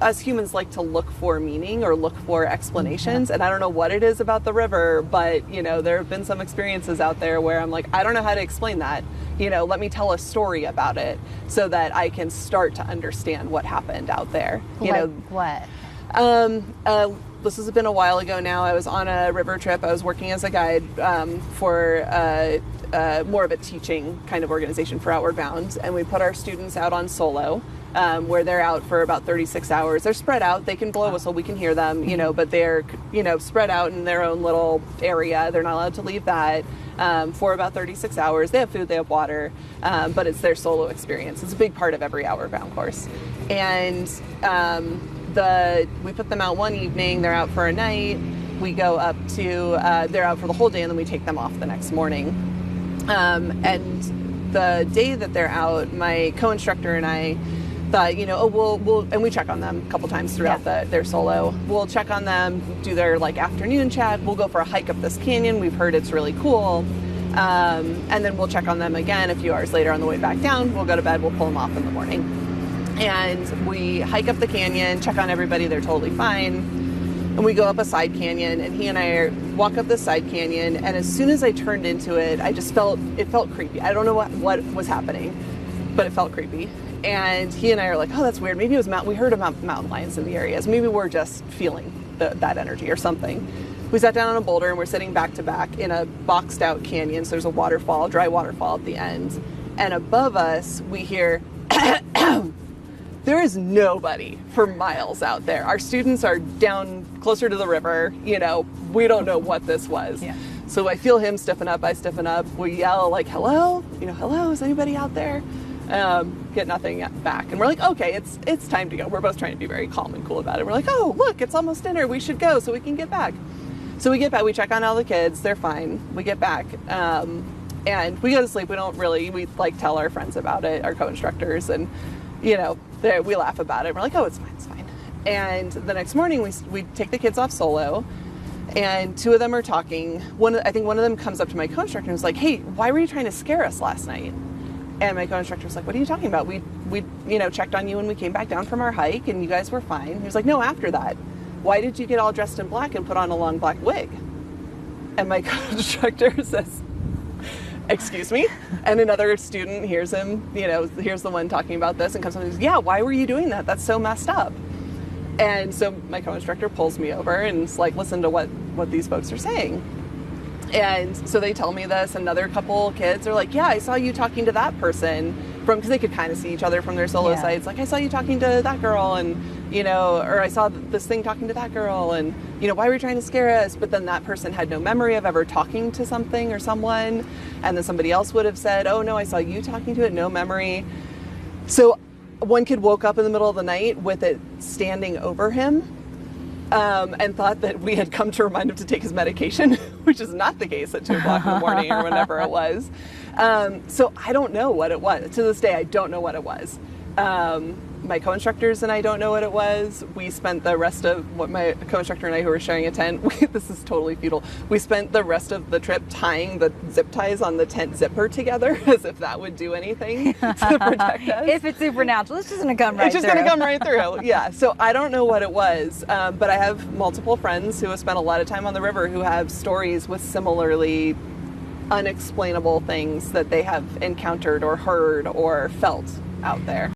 us humans like to look for meaning or look for explanations. And I don't know what it is about the river, but, there have been some experiences out there where I'm like, I don't know how to explain that. Let me tell a story about it so that I can start to understand what happened out there. What? This has been a while ago now. I was on a river trip. I was working as a guide for more of a teaching kind of organization for Outward Bound. And we put our students out on solo, where they're out for about 36 hours. They're spread out. They can blow a whistle. We can hear them, but they're, spread out in their own little area. They're not allowed to leave that for about 36 hours. They have food, they have water, but it's their solo experience. It's a big part of every Outward Bound course. And we put them out one evening. They're out for a night. We go up to, they're out for the whole day, and then we take them off the next morning. And the day that they're out, my co-instructor and I thought, we'll and we check on them a couple times throughout their solo. We'll check on them, do their afternoon check. We'll go for a hike up this canyon. We've heard it's really cool. And then we'll check on them again a few hours later on the way back down. We'll go to bed. We'll pull them off in the morning. And we hike up the canyon, check on everybody. They're totally fine. And we go up a side canyon, and he and I walk up this side canyon. And as soon as I turned into it, it felt creepy. I don't know what was happening, but it felt creepy. And he and I are like, oh, that's weird. Maybe it was we heard about mountain lions in the areas. Maybe we're just feeling that energy or something. We sat down on a boulder, and we're sitting back to back in a boxed out canyon. So there's a waterfall, dry waterfall at the end. And above us, we hear, there is nobody for miles out there. Our students are down closer to the river. We don't know what this was. Yeah. So I feel him stiffen up. I stiffen up. We yell hello, hello, is anybody out there? Get nothing back. And we're like, okay, it's time to go. We're both trying to be very calm and cool about it. We're like, oh, look, it's almost dinner. We should go so we can get back. So we get back. We check on all the kids. They're fine. We get back. And we go to sleep. We tell our friends about it, our co-instructors, and we laugh about it. We're like, oh, it's fine, it's fine. And the next morning, we take the kids off solo, and two of them are talking. I think one of them comes up to my co-instructor and was like, hey, why were you trying to scare us last night? And my co-instructor was like, what are you talking about? We checked on you when we came back down from our hike, and you guys were fine. He was like, no, after that. Why did you get all dressed in black and put on a long black wig? And my co-instructor says, excuse me? And another student hears him, here's the one talking about this, and comes up and says, yeah, why were you doing that? That's so messed up. And so my co-instructor pulls me over and is like, listen to what these folks are saying. And so they tell me this. Another couple kids are like, yeah, I saw you talking to that person because they could kind of see each other from their solo sites. Like, I saw you talking to that girl, and, or I saw this thing talking to that girl, and, why were you trying to scare us? But then that person had no memory of ever talking to something or someone. And then somebody else would have said, oh, no, I saw you talking to it. No memory. So one kid woke up in the middle of the night with it standing over him. And thought that we had come to remind him to take his medication, which is not the case at 2 o'clock in the morning or whenever it was. So I don't know what it was. To this day, I don't know what it was. My co-instructors and I don't know what it was. We spent the rest of my co-instructor and I, who were sharing a tent, this is totally futile. We spent the rest of the trip tying the zip ties on the tent zipper together as if that would do anything to protect us. If it's supernatural, it's just going to come right through. It's just going to come right through. Yeah. So I don't know what it was, but I have multiple friends who have spent a lot of time on the river who have stories with similarly unexplainable things that they have encountered or heard or felt out there.